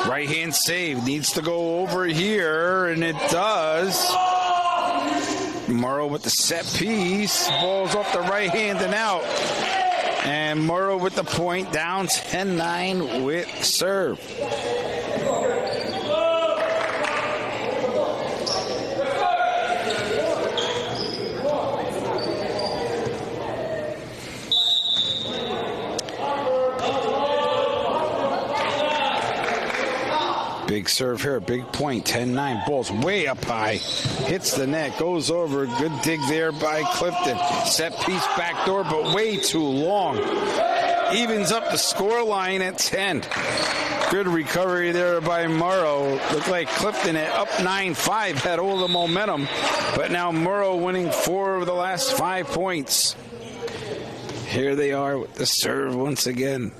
Right hand save. Needs to go over here, and it does. Morrow with the set piece. Ball's off the right hand and out. And Morrow with the point. Down 10-9 with serve. Big serve here, big point, 10-9. Ball's way up high. Hits the net, goes over. Good dig there by Clifton. Set piece back door, but way too long. Evens up the score line at 10. Good recovery there by Morrow. Looked like Clifton at up 9-5 had all the momentum, but now Morrow winning 4 of the last 5 points. Here they are with the serve once again.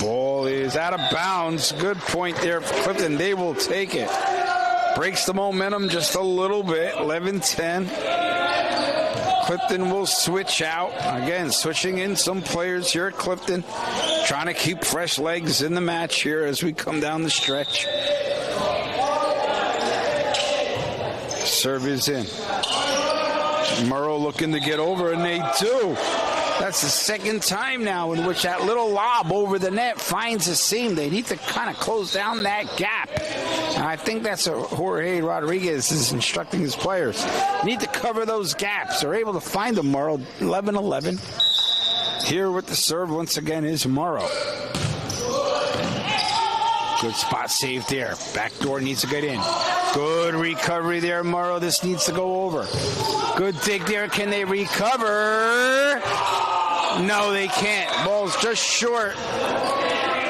Ball is out of bounds. Good point there for Clifton. They will take it. Breaks the momentum just a little bit. 11-10. Clifton will switch out. Again, switching in some players here at Clifton. Trying to keep fresh legs in the match here as we come down the stretch. Serve is in. Morrow looking to get over, and they do. That's the second time now in which that little lob over the net finds a seam. They need to kind of close down that gap. And I think that's what Jorge Rodriguez is instructing his players. Need to cover those gaps. They're able to find them, Morrow. 11-11. Here with the serve once again is Morrow. Good spot save there. Backdoor needs to get in. Good recovery there, Morrow. This needs to go over. Good dig there. Can they recover? No, they can't. Ball's just short.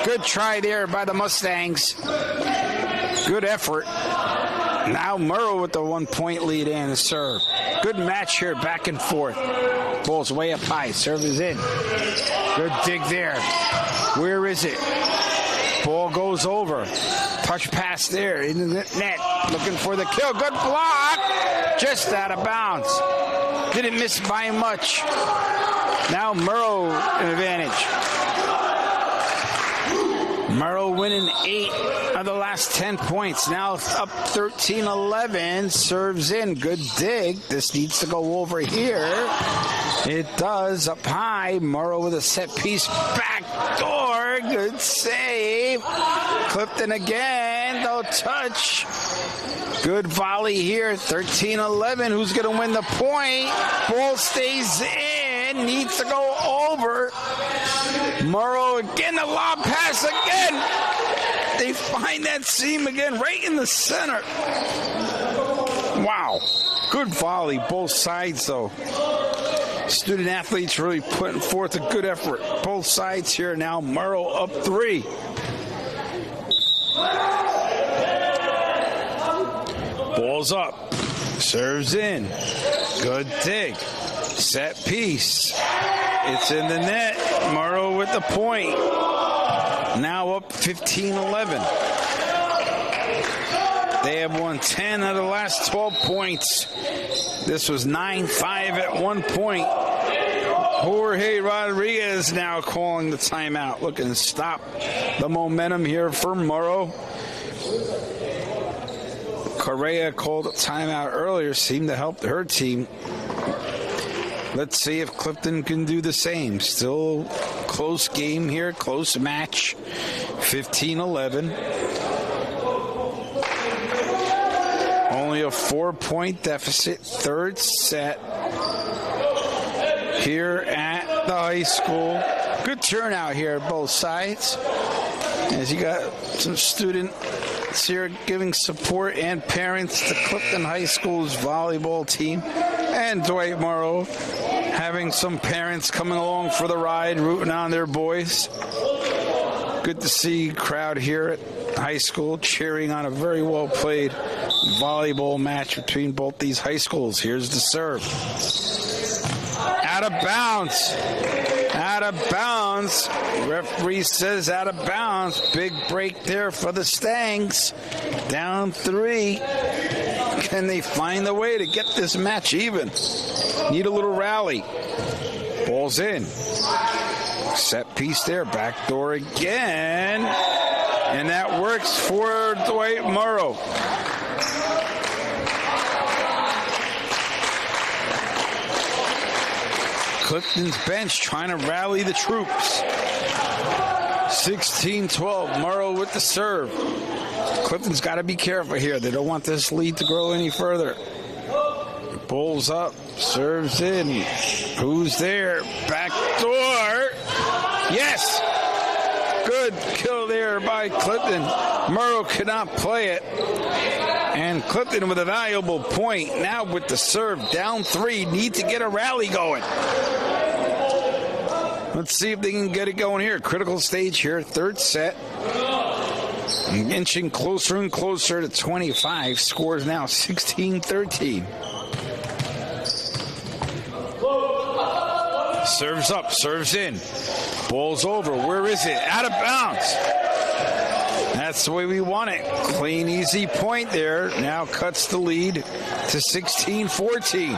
Good try there by the Mustangs. Good effort. Now Morrow with the 1 point lead and the serve. Good match here, back and forth. Ball's way up high. Serve is in. Good dig there. Where is it? Ball goes over. Touch pass there in the net. Looking for the kill. Good block. Just out of bounds. Didn't miss by much. Now Morrow an advantage. Morrow winning 8 of the last 10 points. Now up 13-11. Serves in. Good dig. This needs to go over here. It does. Up high. Morrow with a set piece. Back door. Good save. Clifton again. No touch. Good volley here. 13-11. Who's going to win the point? Ball stays in. Needs to go over. Morrow again. The lob pass again. They find that seam again right in the center. Wow. Good volley. Both sides, though. Student athletes really putting forth a good effort. Both sides here now. Morrow up 3. Ball's up. Serves in. Good dig. Set piece. It's in the net. Morrow with the point. Now up 15-11. They have won 10 out of the last 12 points. This was 9-5 at one point. Jorge Rodriguez now calling the timeout, looking to stop the momentum here for Morrow. Correa called a timeout earlier, seemed to help her team. Let's see if Clifton can do the same. Still close game here, close match. 15-11. Only a 4-point deficit. Third set here at the high school. Good turnout here at both sides. As you got some students here giving support and parents to Clifton High School's volleyball team. And Dwight Morrow having some parents coming along for the ride, rooting on their boys. Good to see crowd here at high school cheering on a very well played volleyball match between both these high schools. Here's the serve. Out of bounds. Out of bounds. Referee says out of bounds. Big break there for the Stangs. Down 3. Can they find a way to get this match even? Need a little rally. Ball's in. Set piece there. Back door again. And that works for Dwight Morrow. Clifton's bench trying to rally the troops. 16-12. Morrow with the serve. Clifton's got to be careful here. They don't want this lead to grow any further. Pulls up. Serves in. Who's there? Back door. Yes! Good kill there by Clifton. Morrow cannot play it. And Clifton with a valuable point. Now with the serve, down 3. Need to get a rally going. Let's see if they can get it going here. Critical stage here, third set. Inching closer and closer to 25. Scores now 16-13. Serves up, serves in. Ball's over. Where is it? Out of bounds. That's the way we want it. Clean, easy point there. Now cuts the lead to 16-14.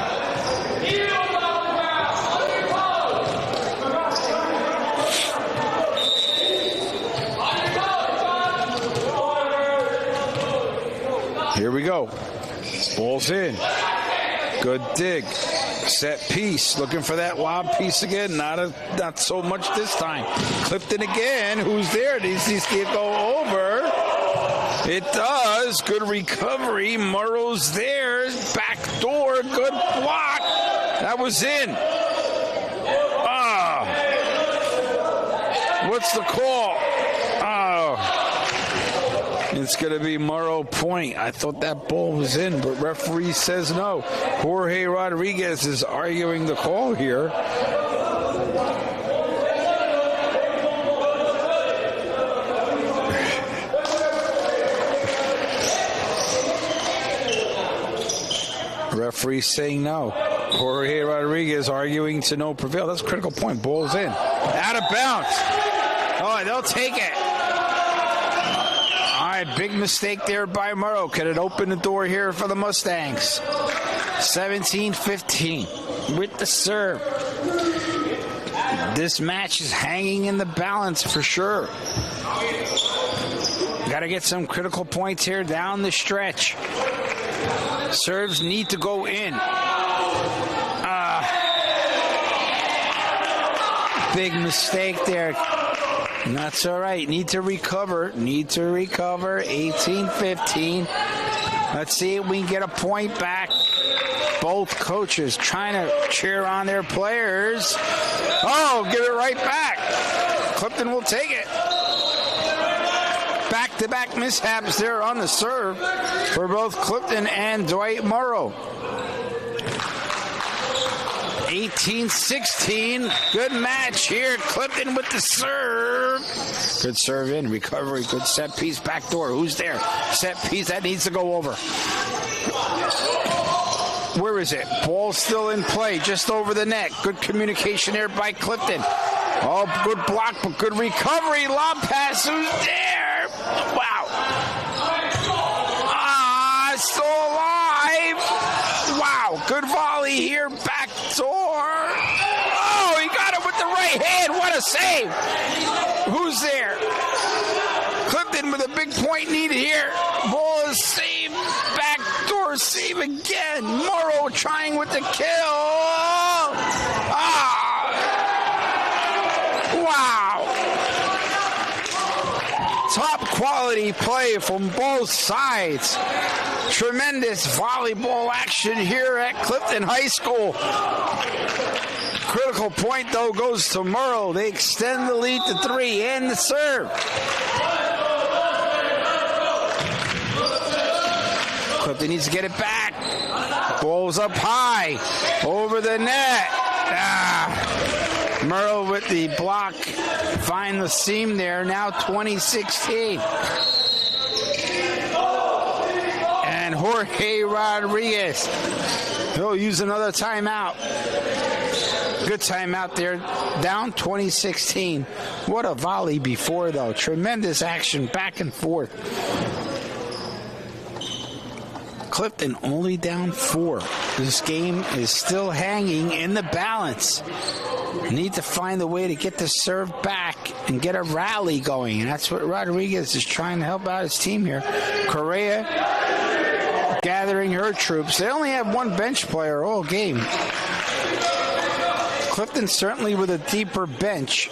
Here we go. Ball's in. Good dig. Set piece. Looking for that lob piece again. Not so much this time. Clifton again. Who's there? Does he see it go over? It does. Good recovery. Morrow's there. Back door. Good block. That was in. What's the call? It's going to be Morrow point. I thought that ball was in, but referee says no. Jorge Rodriguez is arguing the call here. Referee saying no. Jorge Rodriguez arguing to no prevail. That's a critical point. Ball's in. Out of bounds. Oh, they'll take it. All right, big mistake there by Morrow. Could it open the door here for the Mustangs? 17-15 with the serve. This match is hanging in the balance for sure. Got to get some critical points here down the stretch. Serves need to go in. Big mistake there. That's all right. Need to recover. 18-15. Let's see if we can get a point back. Both coaches trying to cheer on their players. Oh, give it right back. Clifton will take it. Back-to-back mishaps there on the serve for both Clifton and Dwight Morrow. 18-16. Good match here. Clifton with the serve. Good serve in. Recovery. Good set piece. Back door. Who's there? Set piece. That needs to go over. Where is it? Ball still in play. Just over the net. Good communication there by Clifton. Oh, good block, but good recovery. Lob pass. Who's there? Wow. Still alive. Wow. Good volley here. Back door. Oh, he got it with the right hand. What a save. Who's there? Clifton with a big point needed here. Ball is saved. Back door save again. Morrow trying with the kill. Wow. Top quality play from both sides. Tremendous volleyball action here at Clifton High School. Critical point, though, goes to Morrow. They extend the lead to 3 and the serve. Clifton needs to get it back. Ball's up high. Over the net. Morrow with the block. Find the seam there. Now 20-16. And Jorge Rodriguez. He'll use another timeout. Good timeout there. Down 20-16. What a volley before, though. Tremendous action back and forth. Clifton only down 4. This game is still hanging in the balance. Need to find a way to get the serve back and get a rally going. And that's what Rodriguez is trying to help out his team here. Correa gathering her troops. They only have one bench player all game. Clifton certainly with a deeper bench.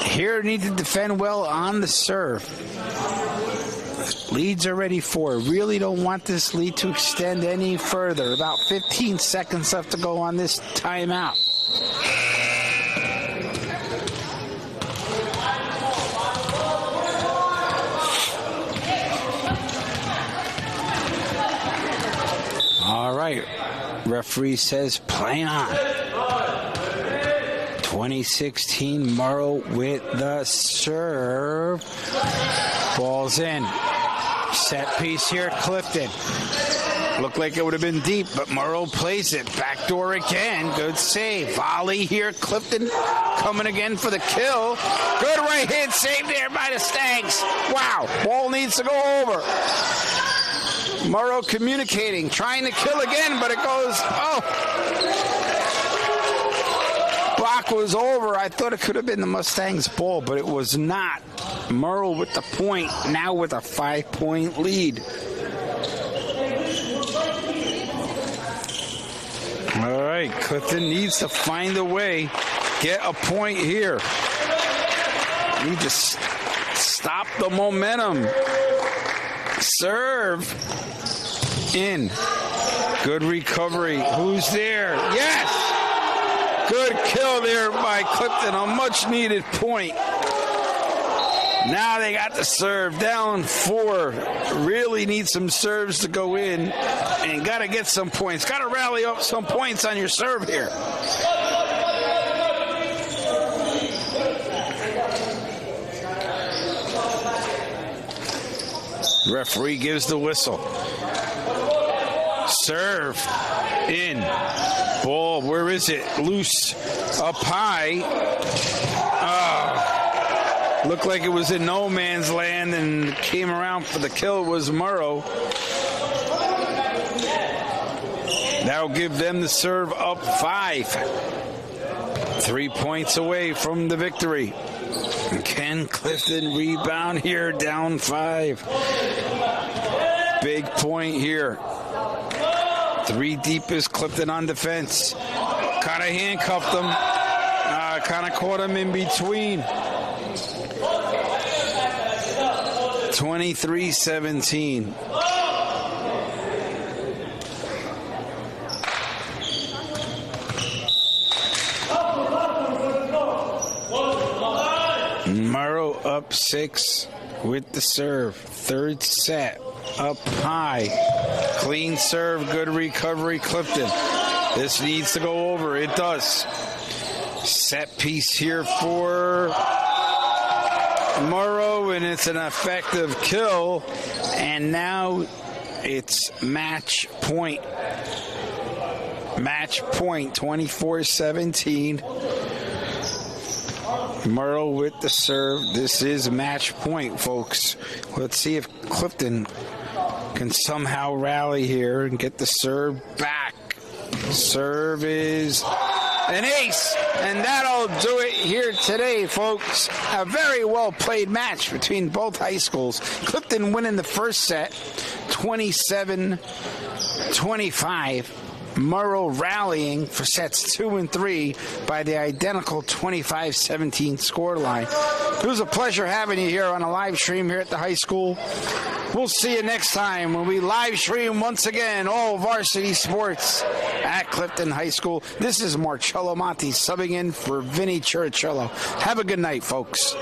Here need to defend well on the serve. Lead's already 4. Really don't want this lead to extend any further. About 15 seconds left to go on this timeout. All right. Referee says play on. 2016 Morrow with the serve. Ball's in. Set piece here, Clifton. Looked like it would have been deep, but Morrow plays it. Backdoor again. Good save. Volley here. Clifton coming again for the kill. Good right hand save there by the Stags. Wow. Ball needs to go over. Morrow communicating, trying to kill again, but it goes, block was over. I thought it could have been the Mustangs' ball, but it was not. Morrow with the point, now with a 5-point lead. All right, Clifton needs to find a way, get a point here. Need to stop the momentum. Serve in. Good recovery. Who's there? Yes! Good kill there by Clifton. A much needed point. Now they got the serve down 4. Really need some serves to go in and got to get some points. Got to rally up some points on your serve here. Referee gives the whistle. Serve in. Ball, where is it? Loose up high. Looked like it was in no man's land and came around for the kill. It was Morrow. That'll give them the serve up 5. 3 points away from the victory. Can Clifton rebound here, down 5? Big point here. 3 deep is Clifton on defense. Kind of handcuffed him. Kind of caught him in between. 23-17. Morrow up 6 with the serve. Third set up high. Clean serve, good recovery, Clifton. This needs to go over. It does. Set piece here for Morrow, and it's an effective kill. And now it's match point. Match point, 24-17. Morrow with the serve. This is match point, folks. Let's see if Clifton can somehow rally here and get the serve back. Serve is an ace, and that'll do it here today, folks. A very well played match between both high schools. Clifton winning the first set, 27-25. Morrow rallying for sets 2 and 3 by the identical 25-17 scoreline. It was a pleasure having you here on a live stream here at the high school. We'll see you next time when we live stream once again all varsity sports at Clifton High School. This is Marcello Monti subbing in for Vinny Chiricello. Have a good night, folks.